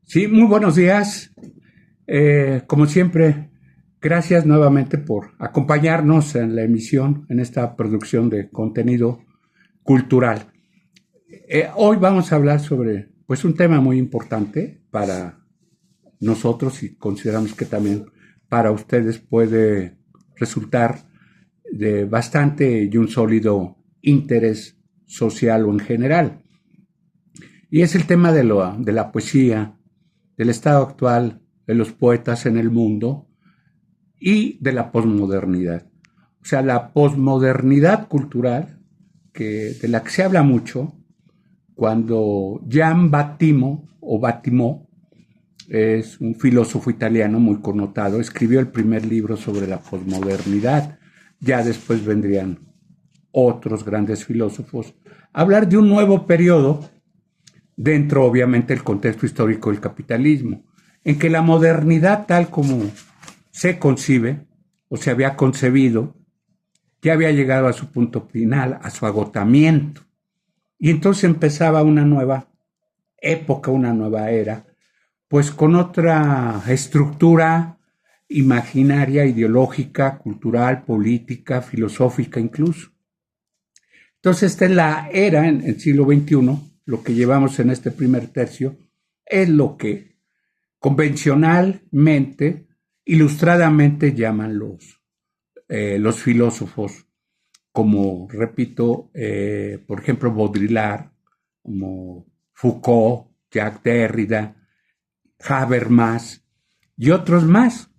Sí, muy buenos días. Como siempre, gracias nuevamente por acompañarnos en la emisión, en esta producción de contenido cultural. Hoy vamos a hablar sobre, pues, un tema muy importante para nosotros y consideramos que también para ustedes puede resultar de bastante y un sólido interés social o en general. Y es el tema de la poesía, del estado actual de los poetas en el mundo y de la posmodernidad. O sea, la posmodernidad cultural, de la que se habla mucho, cuando Jean Battimo, o Battimo, es un filósofo italiano muy connotado, escribió el primer libro sobre la posmodernidad. Ya después vendrían otros grandes filósofos a hablar de un nuevo periodo dentro obviamente del contexto histórico del capitalismo, en que la modernidad tal como se concibe o se había concebido ya había llegado a su punto final, a su agotamiento. Y entonces empezaba una nueva época, una nueva era, pues con otra estructura imaginaria, ideológica, cultural, política, filosófica incluso. Entonces, esta es la era en el siglo XXI, lo que llevamos en este primer tercio, es lo que convencionalmente, ilustradamente llaman los filósofos, como, repito, por ejemplo, Baudrillard, como Foucault, Jacques Derrida, Habermas y otros más.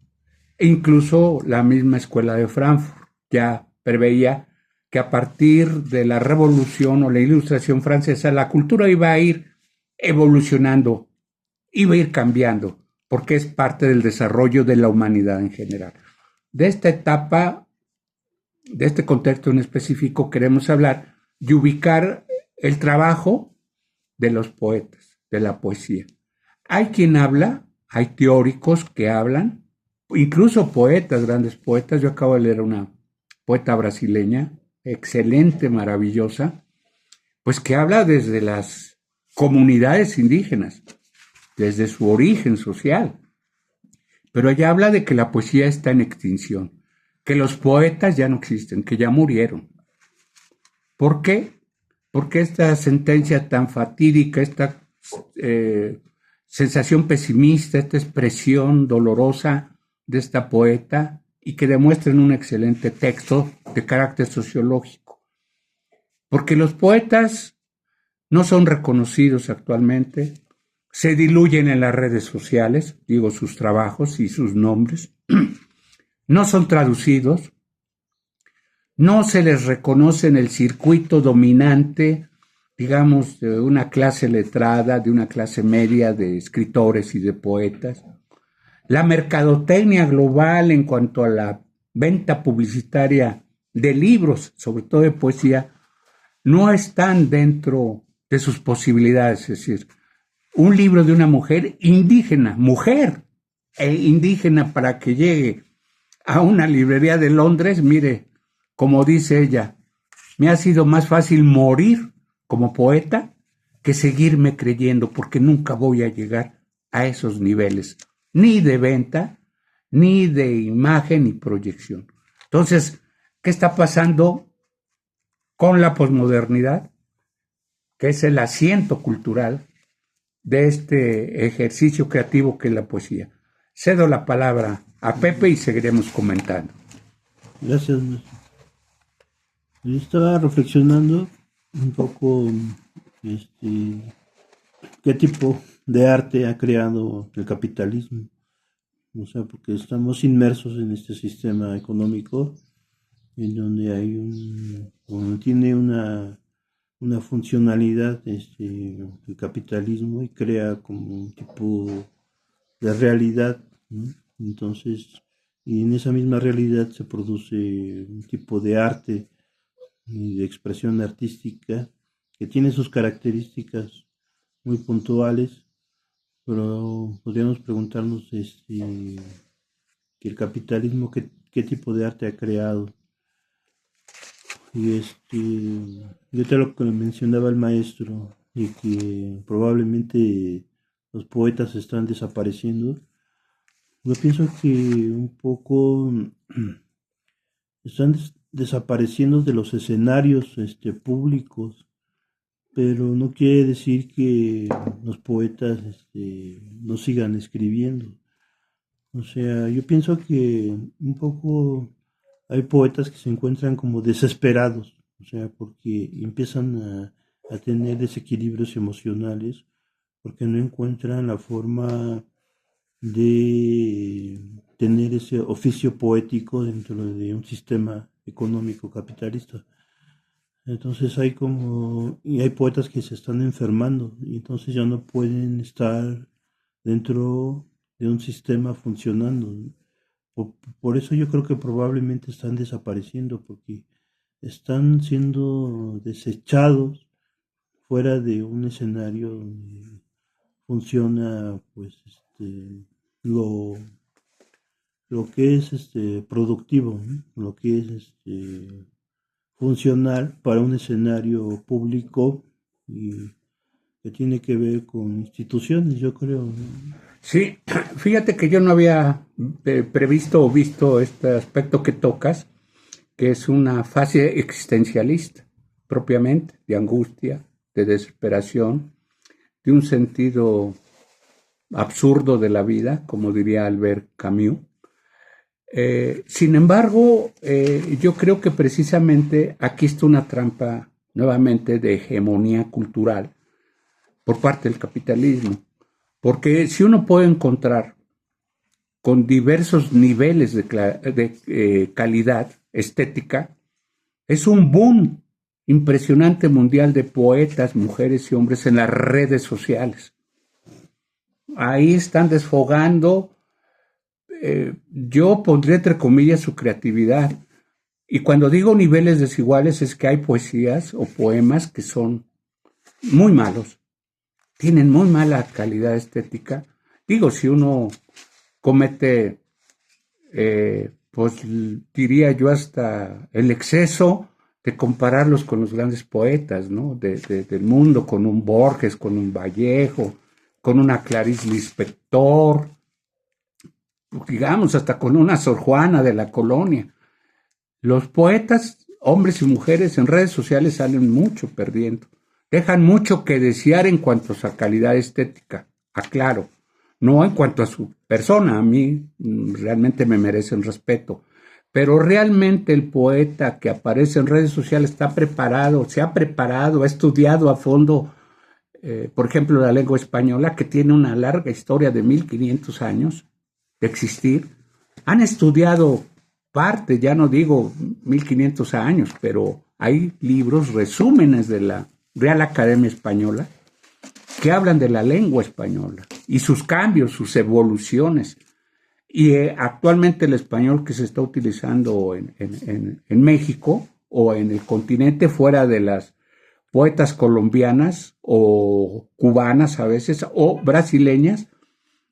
E incluso la misma escuela de Frankfurt ya preveía que a partir de la revolución o la ilustración francesa la cultura iba a ir evolucionando, iba a ir cambiando, porque es parte del desarrollo de la humanidad en general. De esta etapa, de este contexto en específico, queremos hablar y ubicar el trabajo de los poetas, de la poesía. Hay quien habla, hay teóricos que hablan, incluso poetas, grandes poetas. Yo acabo de leer una poeta brasileña, excelente, maravillosa, pues que habla desde las comunidades indígenas, desde su origen social. Pero ella habla de que la poesía está en extinción, que los poetas ya no existen, que ya murieron. ¿Por qué? Porque esta sentencia tan fatídica, esta eh, sensación pesimista, esta expresión dolorosa de esta poeta y que demuestra en un excelente texto de carácter sociológico. Porque los poetas no son reconocidos actualmente, se diluyen en las redes sociales, digo sus trabajos y sus nombres, no son traducidos, no se les reconoce en el circuito dominante, digamos, de una clase letrada, de una clase media de escritores y de poetas. La mercadotecnia global en cuanto a la venta publicitaria de libros, sobre todo de poesía, no están dentro de sus posibilidades. Es decir, un libro de una mujer e indígena, para que llegue a una librería de Londres, mire, como dice ella, me ha sido más fácil morir como poeta que seguirme creyendo, porque nunca voy a llegar a esos niveles, ni de venta, ni de imagen, ni proyección. Entonces, ¿qué está pasando con la posmodernidad? Que es el asiento cultural de este ejercicio creativo que es la poesía. Cedo la palabra a Pepe y seguiremos comentando. Gracias, maestro. Yo estaba reflexionando un poco, este, qué tipo de arte ha creado el capitalismo. O sea, porque estamos inmersos en este sistema económico en donde donde tiene una funcionalidad, el capitalismo y crea como un tipo de realidad, ¿no? Entonces, y en esa misma realidad se produce un tipo de arte y de expresión artística que tiene sus características muy puntuales, pero podríamos preguntarnos que el capitalismo qué tipo de arte ha creado. Y ahorita lo que mencionaba el maestro, y que probablemente los poetas están desapareciendo. Yo pienso que un poco están desapareciendo de los escenarios públicos, pero no quiere decir que los poetas no sigan escribiendo. O sea, yo pienso que un poco hay poetas que se encuentran como desesperados, o sea, porque empiezan a tener desequilibrios emocionales, porque no encuentran la forma de tener ese oficio poético dentro de un sistema económico capitalista. Entonces y hay poetas que se están enfermando y entonces ya no pueden estar dentro de un sistema funcionando. Por, por eso yo creo que probablemente están desapareciendo, porque están siendo desechados fuera de un escenario donde funciona pues lo, lo que es productivo, ¿no? Lo que es funcional para un escenario público y que tiene que ver con instituciones, yo creo, ¿no? Sí, fíjate que yo no había previsto o visto este aspecto que tocas, que es una fase existencialista, propiamente, de angustia, de desesperación, de un sentido absurdo de la vida, como diría Albert Camus. Sin embargo, yo creo que precisamente aquí está una trampa nuevamente de hegemonía cultural por parte del capitalismo. Porque si uno puede encontrar con diversos niveles de calidad estética, es un boom impresionante mundial de poetas, mujeres y hombres en las redes sociales. Ahí están desfogando, yo pondría entre comillas su creatividad. Y cuando digo niveles desiguales es que hay poesías o poemas que son muy malos, tienen muy mala calidad estética. Digo, si uno comete, pues diría yo, hasta el exceso de compararlos con los grandes poetas, ¿no? Del mundo, con un Borges, con un Vallejo, con una Clarice Lispector, digamos, hasta con una Sor Juana de la Colonia. Los poetas, hombres y mujeres, en redes sociales salen mucho perdiendo. Dejan mucho que desear en cuanto a calidad estética, aclaro. No en cuanto a su persona, a mí realmente me merecen respeto. Pero realmente el poeta que aparece en redes sociales está preparado, se ha preparado, ha estudiado a fondo, por ejemplo, la lengua española, que tiene una larga historia de 1500 años de existir. Han estudiado parte, ya no digo 1500 años, pero hay libros, resúmenes de la Real Academia Española, que hablan de la lengua española y sus cambios, sus evoluciones. Y actualmente el español que se está utilizando en México o en el continente, fuera de las poetas colombianas o cubanas a veces, o brasileñas,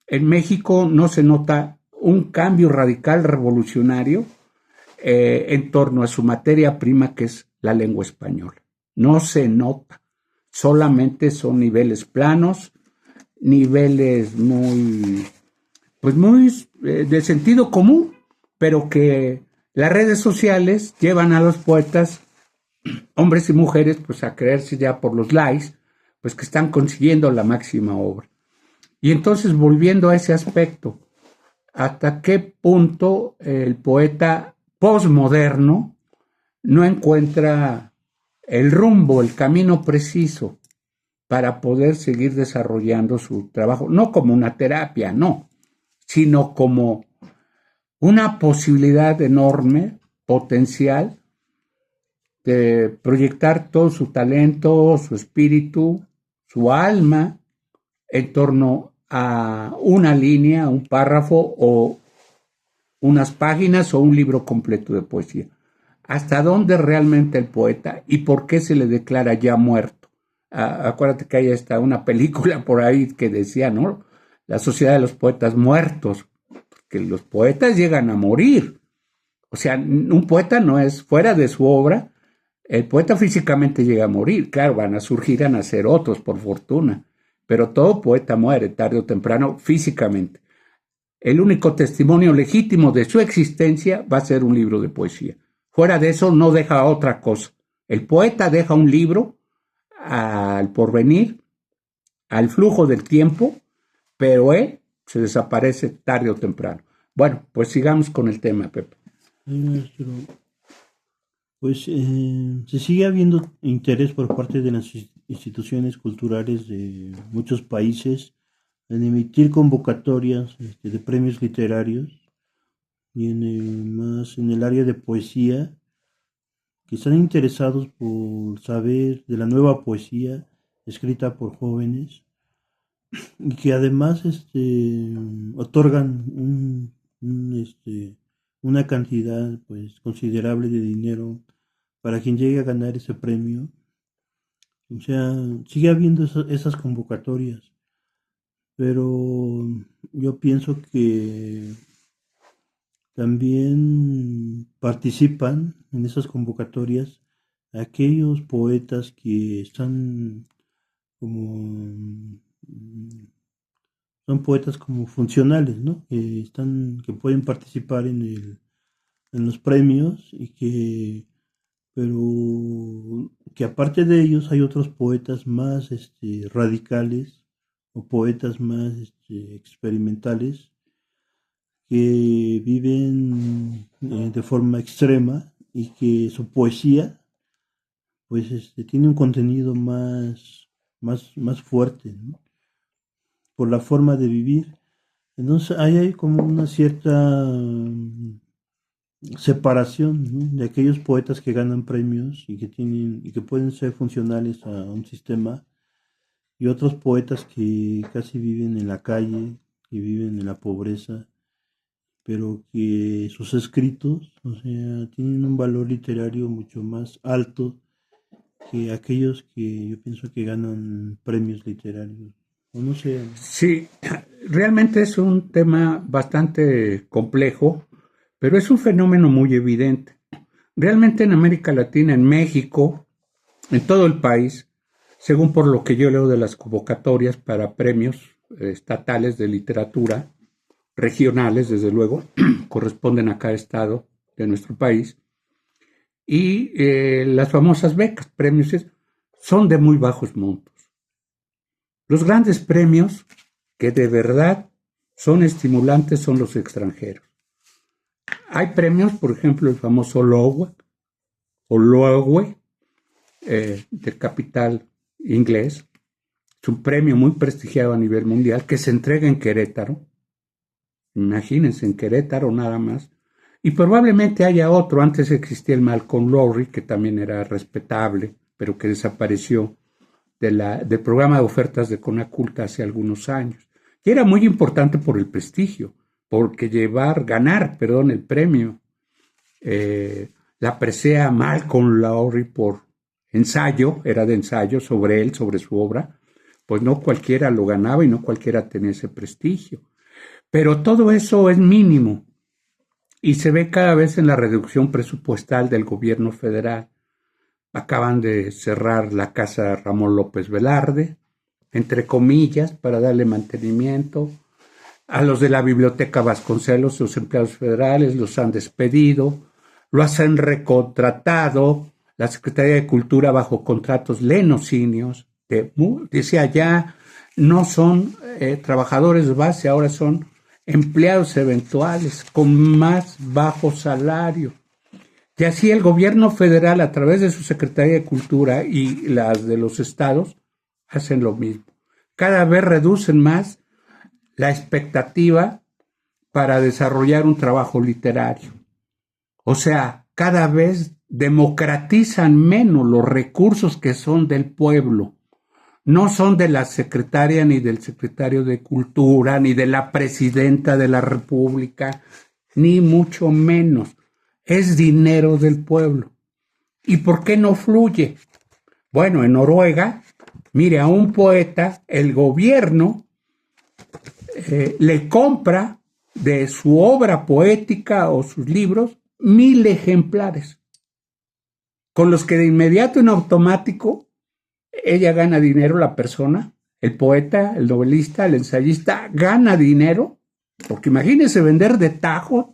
en México no se nota un cambio radical revolucionario en torno a su materia prima, que es la lengua española. No se nota, solamente son niveles planos, niveles muy de sentido común, pero que las redes sociales llevan a los poetas, hombres y mujeres, pues a creerse ya por los likes, pues que están consiguiendo la máxima obra. Y entonces, volviendo a ese aspecto, ¿hasta qué punto el poeta posmoderno no encuentra el rumbo, el camino preciso para poder seguir desarrollando su trabajo? No como una terapia, no, sino como una posibilidad enorme, potencial, de proyectar todo su talento, su espíritu, su alma en torno a una línea, un párrafo o unas páginas o un libro completo de poesía. ¿Hasta dónde realmente el poeta y por qué se le declara ya muerto? Acuérdate que hay hasta una película por ahí que decía, ¿no? La sociedad de los poetas muertos, porque los poetas llegan a morir. O sea, un poeta no es fuera de su obra, el poeta físicamente llega a morir. Claro, van a surgir, a nacer otros, por fortuna, pero todo poeta muere tarde o temprano físicamente. El único testimonio legítimo de su existencia va a ser un libro de poesía. Fuera de eso no deja otra cosa. El poeta deja un libro al porvenir, al flujo del tiempo, pero él se desaparece tarde o temprano. Bueno, pues sigamos con el tema, Pepe. Maestro, pues se sigue habiendo interés por parte de las instituciones culturales de muchos países en emitir convocatorias de premios literarios y más en el área de poesía, que están interesados por saber de la nueva poesía escrita por jóvenes y que además otorgan una cantidad pues considerable de dinero para quien llegue a ganar ese premio. O sea, sigue habiendo esas convocatorias, pero yo pienso que también participan en esas convocatorias aquellos poetas que están como son poetas como funcionales, ¿no? Que pueden participar en los premios pero que aparte de ellos hay otros poetas más radicales o poetas más experimentales que viven de forma extrema y que su poesía pues tiene un contenido más fuerte, ¿no? Por la forma de vivir. Entonces ahí hay como una cierta separación, ¿no? De aquellos poetas que ganan premios y que pueden ser funcionales a un sistema y otros poetas que casi viven en la calle, que viven en la pobreza, pero que sus escritos, o sea, tienen un valor literario mucho más alto que aquellos que yo pienso que ganan premios literarios. O no sé. Sí, realmente es un tema bastante complejo, pero es un fenómeno muy evidente. Realmente en América Latina, en México, en todo el país, según por lo que yo leo de las convocatorias para premios estatales de literatura, regionales, desde luego, corresponden a cada estado de nuestro país, y las famosas becas, premios, son de muy bajos montos. Los grandes premios que de verdad son estimulantes son los extranjeros. Hay premios, por ejemplo, el famoso Lowe, de capital inglés. Es un premio muy prestigiado a nivel mundial que se entrega en Querétaro. Imagínense, en Querétaro nada más. Y probablemente haya otro. Antes existía el Malcolm Lowry, que también era respetable, pero que desapareció del programa de ofertas de Conaculta hace algunos años. Y era muy importante por el prestigio, porque ganar el premio, la presea Malcolm Lowry por ensayo, era de ensayo sobre él, sobre su obra, pues no cualquiera lo ganaba y no cualquiera tenía ese prestigio. Pero todo eso es mínimo y se ve cada vez en la reducción presupuestal del gobierno federal. Acaban de cerrar la casa Ramón López Velarde, entre comillas, para darle mantenimiento. A los de la Biblioteca Vasconcelos, los empleados federales, los han despedido, los han recontratado, la Secretaría de Cultura bajo contratos lenocinios, decía ya, no son trabajadores de base, ahora son empleados eventuales con más bajo salario. Y así el gobierno federal, a través de su Secretaría de Cultura y las de los estados, hacen lo mismo. Cada vez reducen más la expectativa para desarrollar un trabajo literario. O sea, cada vez democratizan menos los recursos que son del pueblo. No son de la secretaria, ni del secretario de Cultura, ni de la presidenta de la República, ni mucho menos. Es dinero del pueblo. ¿Y por qué no fluye? Bueno, en Noruega, mire, a un poeta, el gobierno le compra de su obra poética o sus libros 1,000 ejemplares, con los que de inmediato en automático ella gana dinero, la persona, El poeta, el novelista, el ensayista gana dinero, porque imagínese vender de tajo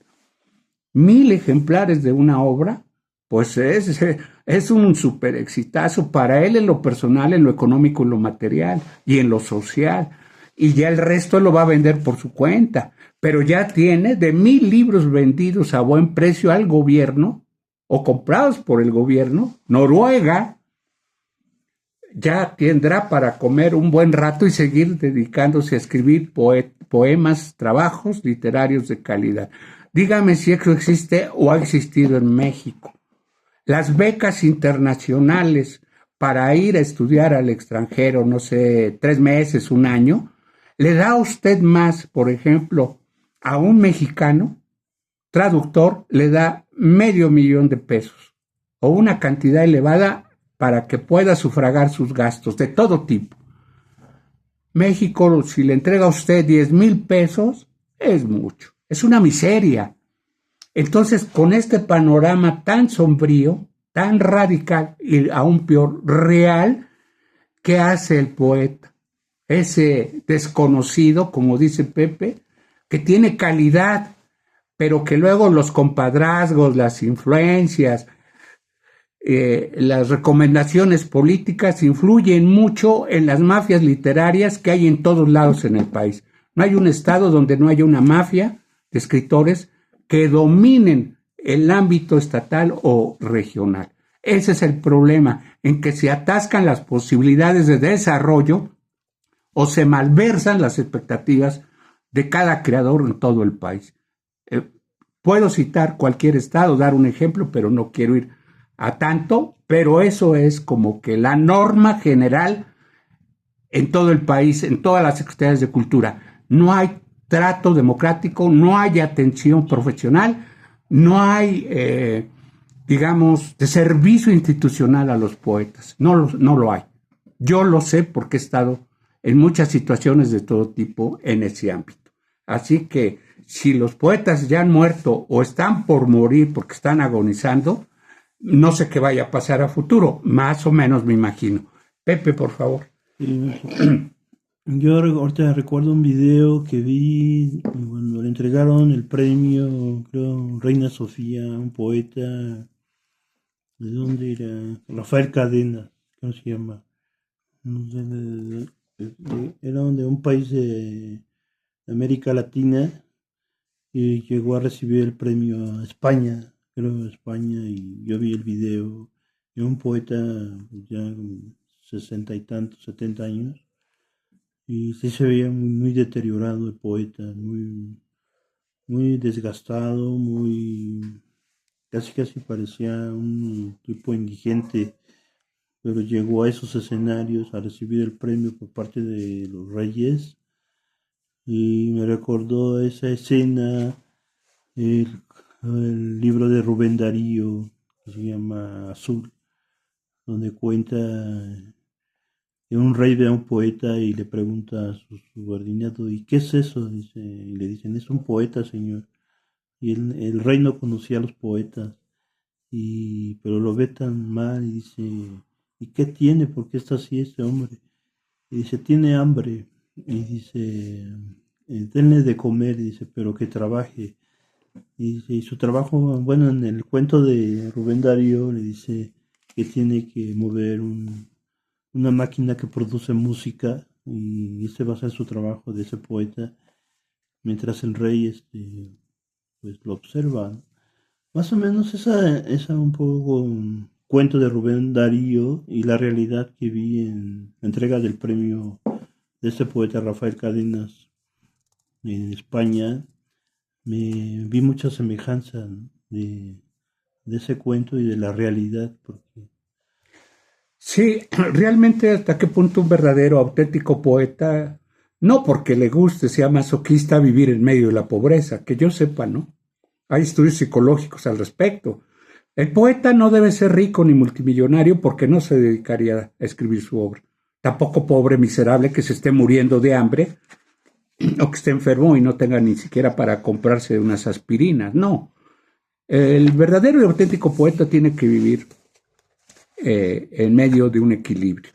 1000 ejemplares de una obra, pues es un súper exitazo para él en lo personal, en lo económico, en lo material y en lo social. Y ya el resto lo va a vender por su cuenta. Pero ya tiene de 1000 libros vendidos a buen precio al gobierno o comprados por el gobierno. Noruega ya tendrá para comer un buen rato y seguir dedicándose a escribir poemas, trabajos literarios de calidad. Dígame si eso existe o ha existido en México. Las becas internacionales para ir a estudiar al extranjero, no sé, 3 meses, un año, le da a usted más, por ejemplo, a un mexicano traductor, le da $500,000 o una cantidad elevada para que pueda sufragar sus gastos de todo tipo. México, si le entrega a usted $10,000, es mucho, es una miseria. Entonces, con este panorama tan sombrío, tan radical y aún peor, real, ¿qué hace el poeta? Ese desconocido, como dice Pepe, que tiene calidad, pero que luego los compadrazgos, las influencias, las recomendaciones políticas influyen mucho en las mafias literarias que hay en todos lados en el país. No hay un estado donde no haya una mafia de escritores que dominen el ámbito estatal o regional. Ese es el problema, en que se atascan las posibilidades de desarrollo o se malversan las expectativas de cada creador en todo el país. Puedo citar cualquier estado, dar un ejemplo, pero no quiero ir a tanto, pero eso es como que la norma general en todo el país, en todas las secretarías de cultura. No hay trato democrático, no hay atención profesional, no hay, digamos, de servicio institucional a los poetas. No lo hay. Yo lo sé porque he estado en muchas situaciones de todo tipo en ese ámbito. Así que si los poetas ya han muerto o están por morir porque están agonizando, no sé qué vaya a pasar a futuro, más o menos me imagino. Pepe, por favor. Yo ahorita recuerdo un video que vi cuando le entregaron el premio, creo, Reina Sofía, un poeta, ¿de dónde era? Rafael Cadena, ¿cómo se llama? No sé, era de un país de América Latina y llegó a recibir el premio a España, creo, España, y yo vi el video. Era un poeta ya con 60 y tantos, 70 años. Y sí se veía muy deteriorado el poeta, muy desgastado, casi parecía un tipo indigente, pero llegó a esos escenarios a recibir el premio por parte de los Reyes y me recordó esa escena, el, el libro de Rubén Darío, que se llama Azul, donde cuenta que un rey ve a un poeta y le pregunta a su subordinado, ¿y qué es eso? Dice, y le dicen, es un poeta, señor. Y el rey no conocía a los poetas, pero lo ve tan mal y dice, ¿y qué tiene? ¿Por qué está así este hombre? Y dice, tiene hambre. Y dice, denle de comer, dice, pero que trabaje. Y dice, y su trabajo, bueno, en el cuento de Rubén Darío le dice que tiene que mover una máquina que produce música y ese va a ser su trabajo de ese poeta mientras el rey pues lo observa. Más o menos esa un poco cuento de Rubén Darío y la realidad que vi en la entrega del premio de este poeta Rafael Cadenas en España. Me vi mucha semejanza, ¿no?, de ese cuento y de la realidad, porque Sí, realmente hasta qué punto un verdadero, auténtico poeta, no porque le guste, sea masoquista vivir en medio de la pobreza, que yo sepa, ¿no? Hay estudios psicológicos al respecto. El poeta no debe ser rico ni multimillonario porque no se dedicaría a escribir su obra. Tampoco pobre, miserable, que se esté muriendo de hambre o que esté enfermo y no tenga ni siquiera para comprarse unas aspirinas. No. El verdadero y auténtico poeta tiene que vivir en medio de un equilibrio.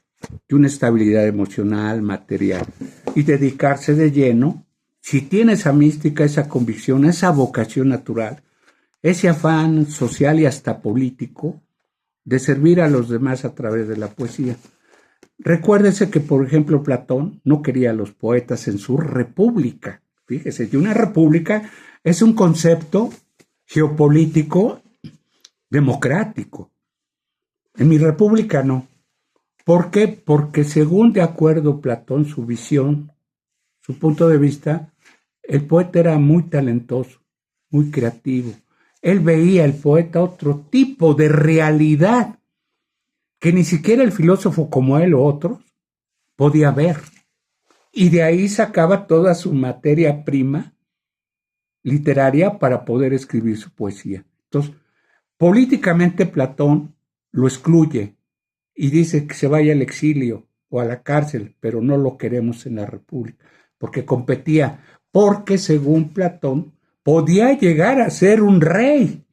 y una estabilidad emocional, material, y dedicarse de lleno, si tiene esa mística, esa convicción, esa vocación natural, ese afán social y hasta político de servir a los demás a través de la poesía. Recuérdese que, por ejemplo, Platón no quería a los poetas en su república. Fíjese, que una república es un concepto geopolítico democrático. En mi república no. ¿Por qué? Porque según de acuerdo Platón, su visión, su punto de vista, el poeta era muy talentoso, muy creativo. Él veía el poeta otro tipo de realidad que ni siquiera el filósofo como él o otros podía ver. Y de ahí sacaba toda su materia prima literaria para poder escribir su poesía. Entonces, políticamente Platón lo excluye y dice que se vaya al exilio o a la cárcel, pero no lo queremos en la República, porque competía, porque según Platón podía llegar a ser un rey,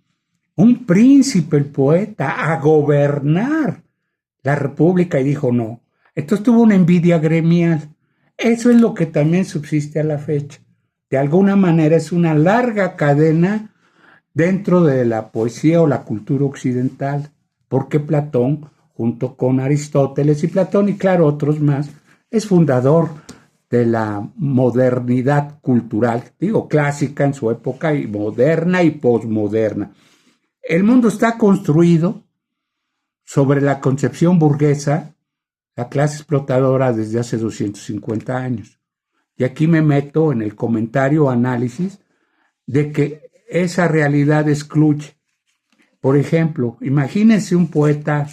un príncipe, el poeta, a gobernar la República, y dijo no. Entonces tuvo una envidia gremial. Eso es lo que también subsiste a la fecha. De alguna manera es una larga cadena dentro de la poesía o la cultura occidental, porque Platón, junto con Aristóteles y Platón y claro otros más, es fundador de la modernidad cultural, digo clásica en su época y moderna y posmoderna. El mundo está construido sobre la concepción burguesa, la clase explotadora desde hace 250 años. Y aquí me meto en el comentario o análisis de que esa realidad excluye. Por ejemplo, imagínense un poeta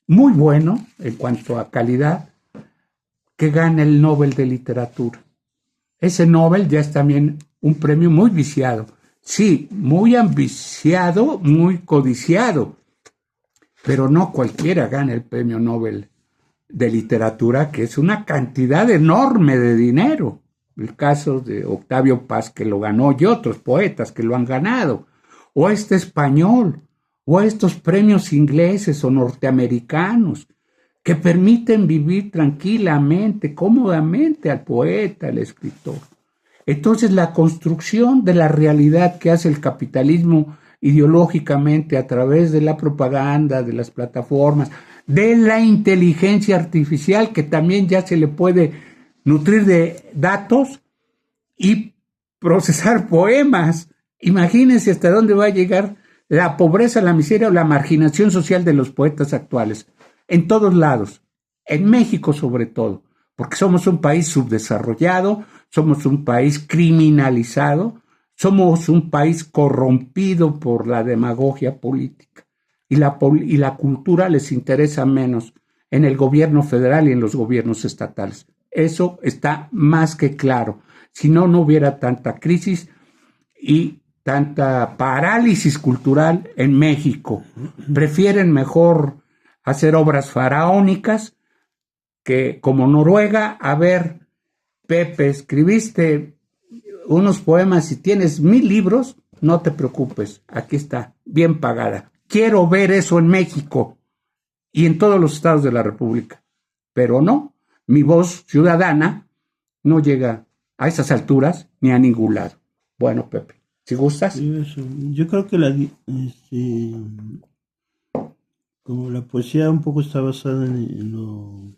muy bueno en cuanto a calidad que gana el Nobel de Literatura. Ese Nobel ya es también un premio muy viciado. Sí, muy ambiciado, muy codiciado, pero no cualquiera gana el premio Nobel de Literatura, que es una cantidad enorme de dinero. El caso de Octavio Paz, que lo ganó, y otros poetas que lo han ganado, o este español, o estos premios ingleses o norteamericanos, que permiten vivir tranquilamente, cómodamente al poeta, al escritor. Entonces, la construcción de la realidad que hace el capitalismo ideológicamente a través de la propaganda, de las plataformas, de la inteligencia artificial, que también ya se le puede nutrir de datos y procesar poemas. Imagínense hasta dónde va a llegar la pobreza, la miseria o la marginación social de los poetas actuales, en todos lados, en México sobre todo, porque somos un país subdesarrollado, somos un país criminalizado, somos un país corrompido por la demagogia política y la cultura les interesa menos en el gobierno federal y en los gobiernos estatales. Eso está más que claro. Si no, no hubiera tanta crisis y tanta parálisis cultural en México. Prefieren mejor hacer obras faraónicas que como Noruega, a ver, Pepe, escribiste unos poemas y tienes 1000 libros, no te preocupes, aquí está, bien pagada. Quiero ver eso en México y en todos los estados de la República, pero no, mi voz ciudadana no llega a esas alturas ni a ningún lado. Bueno, Pepe, si gustas. Yo creo que como la poesía un poco está basada en lo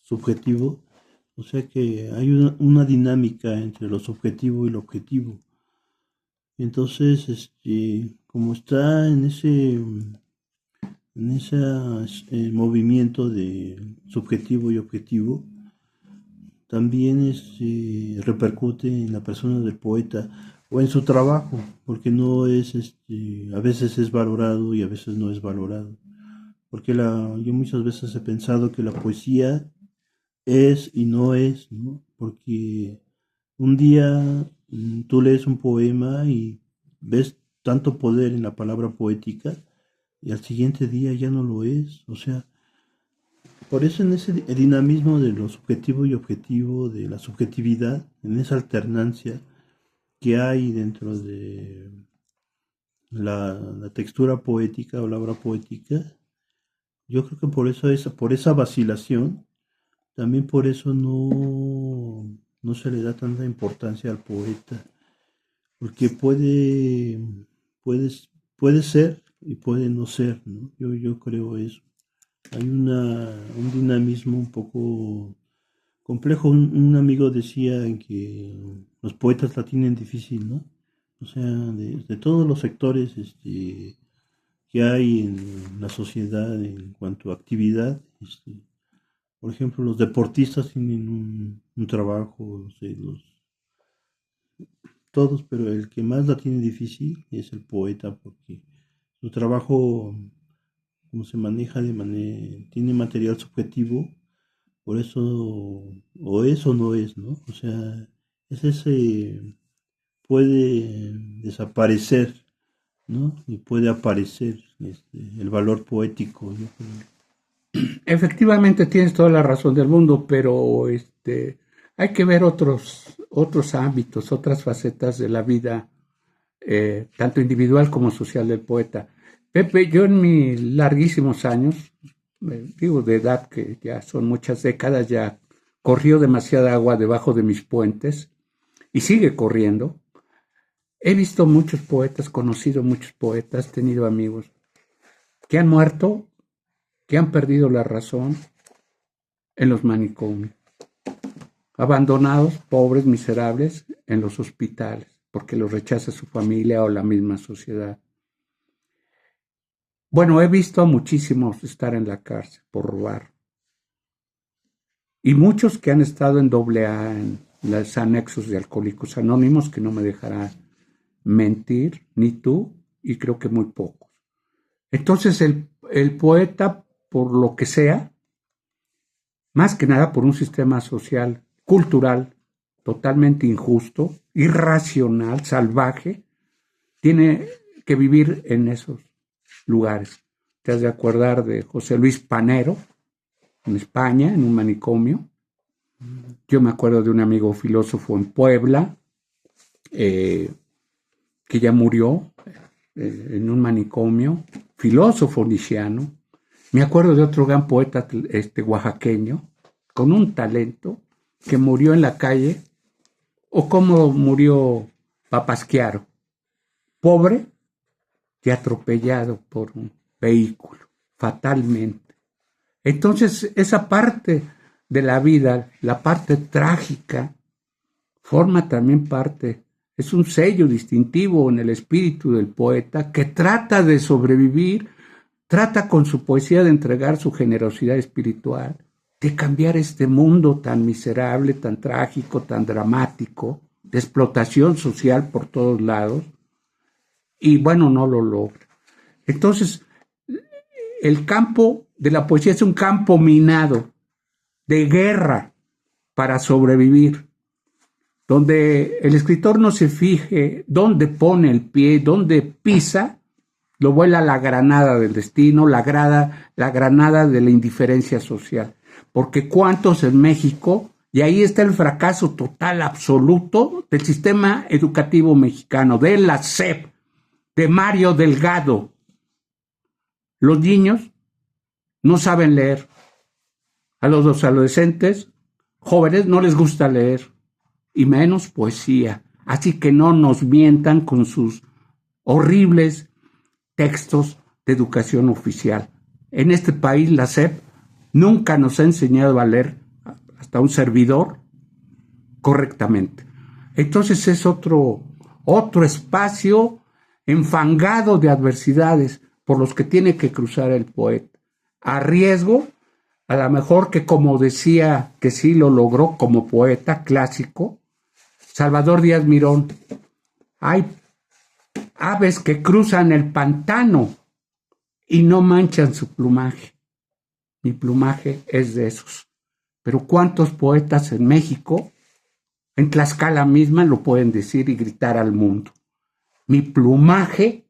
subjetivo, o sea que hay una dinámica entre lo subjetivo y lo objetivo. Entonces, como está en ese movimiento de subjetivo y objetivo, también repercute en la persona del poeta o en su trabajo, porque no es, a veces es valorado y a veces no es valorado. Porque yo muchas veces he pensado que la poesía es y no es, ¿no? Porque un día tú lees un poema y ves tanto poder en la palabra poética y al siguiente día ya no lo es. O sea, por eso en ese dinamismo de lo subjetivo y objetivo, de la subjetividad, en esa alternancia que hay dentro de la textura poética o la obra poética, Yo creo que por esa vacilación, también por eso no se le da tanta importancia al poeta, porque puede, puede ser y puede no ser, ¿no? Yo creo eso. Hay un dinamismo un poco complejo. Un amigo decía que los poetas la tienen difícil, ¿no? O sea, de todos los sectores que hay en la sociedad en cuanto a actividad, por ejemplo, los deportistas tienen un trabajo, no sé, todos, pero el que más la tiene difícil es el poeta, porque su trabajo, como se maneja de manera, tiene material subjetivo, por eso, o eso no es, ¿no? O sea, ese puede desaparecer, ¿no? Y puede aparecer el valor poético, yo creo. Efectivamente tienes toda la razón del mundo, pero hay que ver otros ámbitos, otras facetas de la vida, tanto individual como social del poeta. Pepe, yo en mis larguísimos años, digo de edad que ya son muchas décadas, ya corrió demasiada agua debajo de mis puentes y sigue corriendo. He visto muchos poetas, conocido muchos poetas, tenido amigos que han muerto, que han perdido la razón en los manicomios, abandonados, pobres, miserables, en los hospitales, porque los rechaza su familia o la misma sociedad. Bueno, he visto a muchísimos estar en la cárcel por robar. Y muchos que han estado en AA, en los anexos de Alcohólicos Anónimos, que no me dejará mentir, ni tú, y creo que muy pocos. Entonces el poeta, por lo que sea, más que nada por un sistema social, cultural, totalmente injusto, irracional, salvaje, tiene que vivir en esos lugares. Te has de acordar de José Luis Panero, en España, en un manicomio. Yo me acuerdo de un amigo filósofo en Puebla, que ya murió en un manicomio, filósofo niciano. Me acuerdo de otro gran poeta oaxaqueño, con un talento, que murió en la calle, o como murió Papasquiaro, pobre y atropellado por un vehículo, fatalmente. Entonces, esa parte de la vida, la parte trágica, forma también parte, es un sello distintivo en el espíritu del poeta que trata de sobrevivir, trata con su poesía de entregar su generosidad espiritual, de cambiar este mundo tan miserable, tan trágico, tan dramático, de explotación social por todos lados, y bueno, no lo logra. Entonces, el campo de la poesía es un campo minado, de guerra para sobrevivir, donde el escritor no se fije dónde pone el pie, dónde pisa, lo vuela la granada del destino, la granada de la indiferencia social. Porque cuántos en México, y ahí está el fracaso total, absoluto del sistema educativo mexicano, de la SEP, de Mario Delgado. Los niños no saben leer. A los adolescentes jóvenes no les gusta leer, y menos poesía. Así que no nos mientan con sus horribles textos de educación oficial. En este país la SEP nunca nos ha enseñado a leer, hasta un servidor, correctamente. Entonces es otro espacio enfangado de adversidades por los que tiene que cruzar el poeta, a riesgo, a lo mejor que, como decía que sí lo logró como poeta clásico, Salvador Díaz Mirón, hay aves que cruzan el pantano y no manchan su plumaje. Mi plumaje es de esos. Pero ¿cuántos poetas en México, en Tlaxcala misma, lo pueden decir y gritar al mundo? Mi plumaje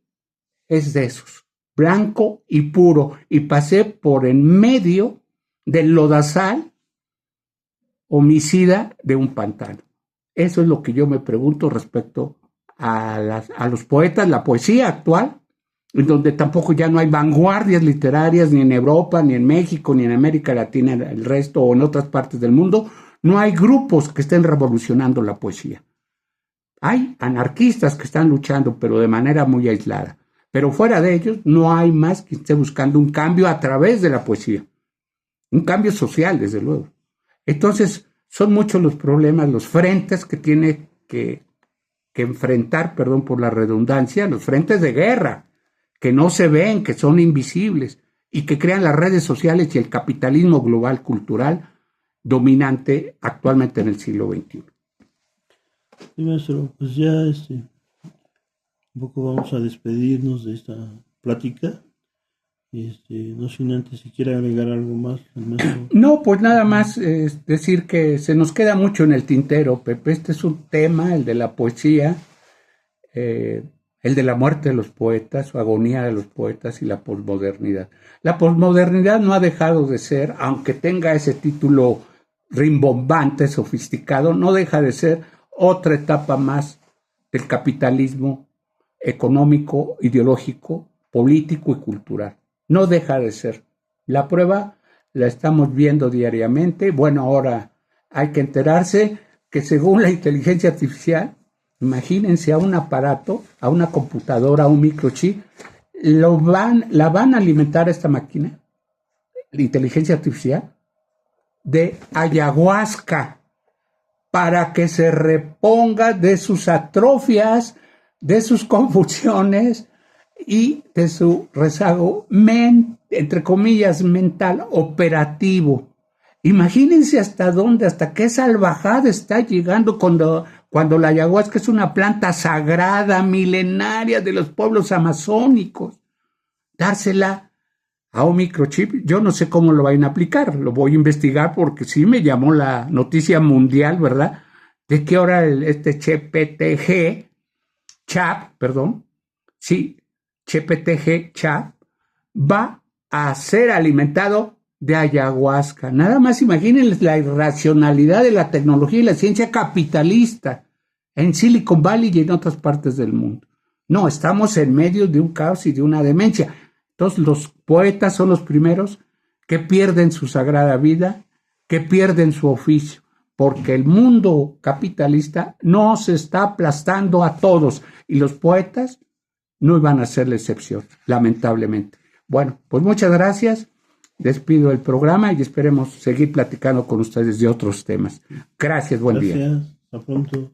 es de esos, blanco y puro, y pasé por en medio del lodazal homicida de un pantano. Eso es lo que yo me pregunto respecto a los poetas, la poesía actual, en donde tampoco ya no hay vanguardias literarias ni en Europa, ni en México, ni en América Latina, el resto o en otras partes del mundo, no hay grupos que estén revolucionando la poesía. Hay anarquistas que están luchando, pero de manera muy aislada. Pero fuera de ellos no hay más que esté buscando un cambio a través de la poesía. Un cambio social, desde luego. Entonces, son muchos los problemas, los frentes que tiene que enfrentar, perdón por la redundancia, los frentes de guerra, que no se ven, que son invisibles y que crean las redes sociales y el capitalismo global cultural dominante actualmente en el siglo XXI. Sí, maestro, pues ya un poco vamos a despedirnos de esta plática. No sin antes si quiere agregar algo más, maestro. No, pues nada más decir que se nos queda mucho en el tintero, Pepe. Este es un tema, el de la poesía, el de la muerte de los poetas, su agonía de los poetas y la posmodernidad. La posmodernidad no ha dejado de ser, aunque tenga ese título rimbombante, sofisticado, no deja de ser otra etapa más del capitalismo económico, ideológico, político y cultural. No deja de ser. La prueba la estamos viendo diariamente. Bueno, ahora hay que enterarse que según la inteligencia artificial, imagínense a un aparato, a una computadora, a un microchip, la van a alimentar esta máquina, la inteligencia artificial, de ayahuasca para que se reponga de sus atrofias, de sus confusiones y de su rezago, entre comillas, mental, operativo. Imagínense hasta dónde, hasta qué salvajada está llegando cuando la ayahuasca es una planta sagrada, milenaria de los pueblos amazónicos. Dársela a un microchip, yo no sé cómo lo vayan a aplicar, lo voy a investigar porque sí me llamó la noticia mundial, ¿verdad? De que ahora ChatGPT va a ser alimentado de ayahuasca. Nada más imagínense la irracionalidad de la tecnología y la ciencia capitalista en Silicon Valley y en otras partes del mundo. No, estamos en medio de un caos y de una demencia. Entonces los poetas son los primeros que pierden su sagrada vida, que pierden su oficio, porque el mundo capitalista nos está aplastando a todos y los poetas no iban a ser la excepción, lamentablemente. Bueno, pues muchas gracias, despido el programa y esperemos seguir platicando con ustedes de otros temas. Gracias, buen día. Gracias, hasta pronto.